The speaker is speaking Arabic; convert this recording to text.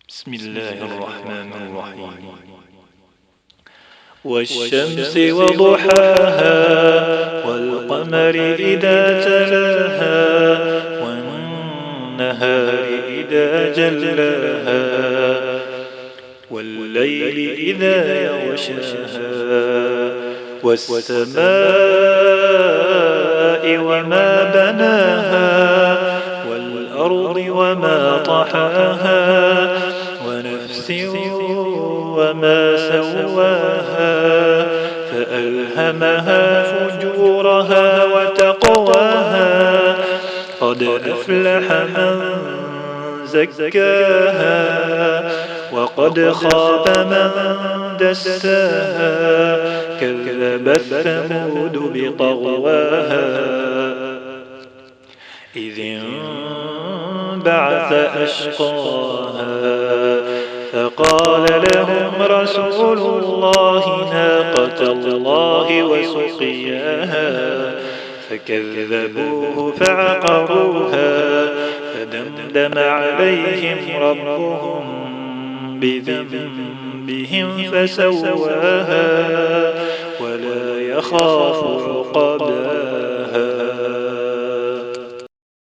بسم الله الرحمن الرحيم. والشمس وضحاها والقمر إذا تلاها والنهار إذا جلاها والليل إذا يغشاها والسماء وما بناها والأرض وما طحاها ونفس وما سواها فألهمها فجورها وتقواها قد أفلح من زكاها وقد خاب من دساها كذبت ثمود بطغواها إذ انبعث أشقاها فقال لهم رسول الله ناقة الله وسقياها فكذبوه فعقروها فدمدم عليهم ربهم بذنبهم فسواها ولا يخاف عقباها.